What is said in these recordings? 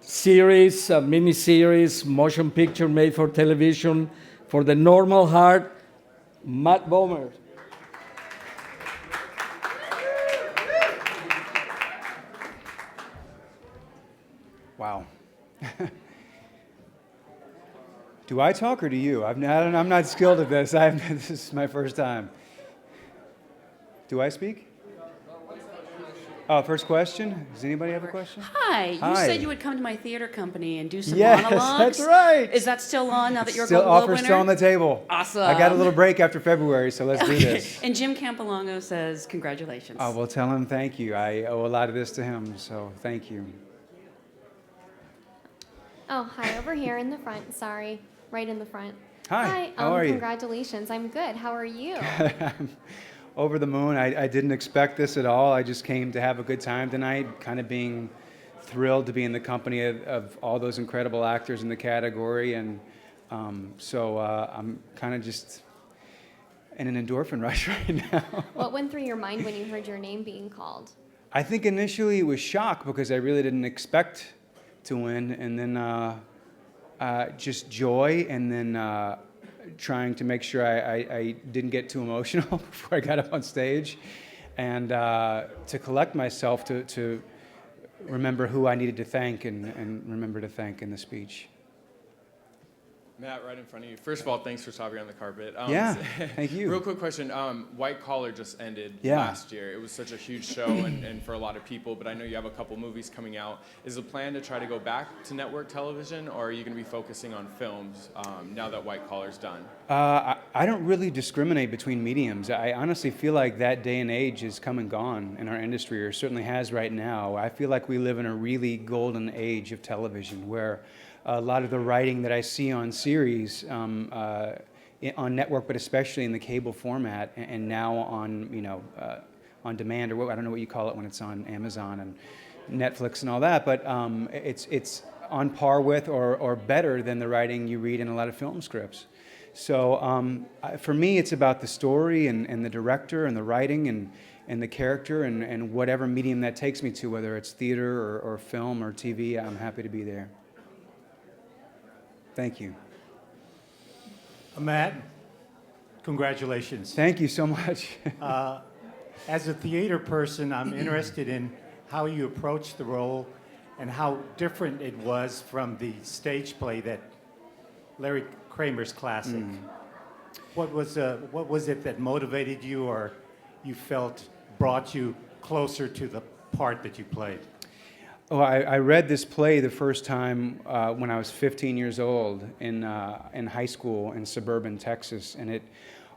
series, mini-series, motion picture made for television, for the normal heart, Matt Bomer. Wow. Do I talk or do you? I'm not skilled at this. This is my first time. Do I speak? Oh, first question? Does anybody have a question? Hi. You Hi. said you would come to my theater company and do some Yes, monologues. that's right. Is that still on now that you're a Still, Golden Globe offer's winner? still on the table. Awesome. I got a little break after February, so let's do this. And Jim Campolongo says congratulations. Oh, well, tell him thank you. I owe a lot of this to him, so thank you. Oh, hi, over here in the front. Sorry, right in the front. Hi, how are you? Congratulations. I'm good. How are you? Over the moon. I didn't expect this at all. I just came to have a good time tonight, kind of being thrilled to be in the company of all those incredible actors in the category. And so I'm kind of just in an endorphin rush right now. What went through your mind when you heard your name being called? I think initially it was shock because I really didn't expect to win, and then just joy, and then trying to make sure I didn't get too emotional before I got up on stage, and to collect myself to remember who I needed to thank and remember to thank in the speech. Matt, right in front of you. First of all, thanks for stopping on the carpet. Yeah, thank you. Real quick question. White Collar just ended last year. It was such a huge show and for a lot of people, but I know you have a couple movies coming out. Is the plan to try to go back to network television, or are you going to be focusing on films now that White Collar's done? I don't really discriminate between mediums. I honestly feel like that day and age is come and gone in our industry, or certainly has right now. I feel like we live in a really golden age of television where a lot of the writing that I see on series, on network, but especially in the cable format, and now on on demand, or I don't know what you call it when it's on Amazon and Netflix and all that, but it's on par with or better than the writing you read in a lot of film scripts. So for me, it's about the story and the director and the writing and the character and whatever medium that takes me to, whether it's theater or film or TV, I'm happy to be there. Thank you. Matt, congratulations. Thank you so much. As a theater person, I'm interested in how you approached the role and how different it was from the stage play that Larry Kramer's classic. What was it that motivated you, or you felt brought you closer to the part that you played? Oh, I read this play the first time when I was 15 years old in high school in suburban Texas, and it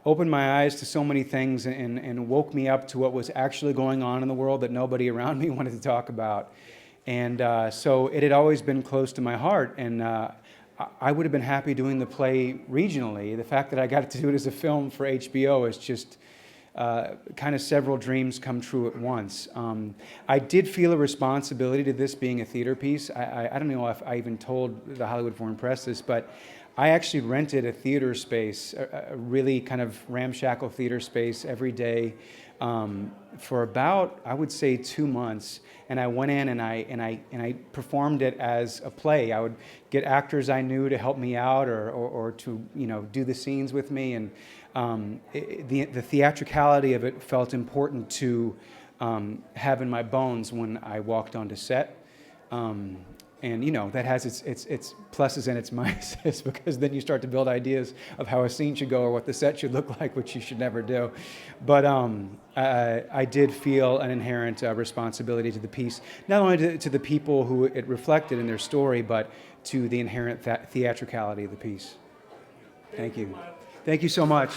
opened my eyes to so many things and woke me up to what was actually going on in the world that nobody around me wanted to talk about. And so it had always been close to my heart, and I would have been happy doing the play regionally. The fact that I got to do it as a film for HBO is just kind of several dreams come true at once. I did feel a responsibility to this being a theater piece. I don't know if I even told the Hollywood Foreign Press this, but I actually rented a theater space, a really kind of ramshackle theater space every day for about, I would say, 2 months. And I went in and I performed it as a play. I would get actors I knew to help me out or to do the scenes with me. And the theatricality of it felt important to have in my bones when I walked onto set. And that has its pluses and its minuses, because then you start to build ideas of how a scene should go or what the set should look like, which you should never do. But I did feel an inherent responsibility to the piece, not only to the people who it reflected in their story, but to the inherent theatricality of the piece. Thank you. Thank you so much.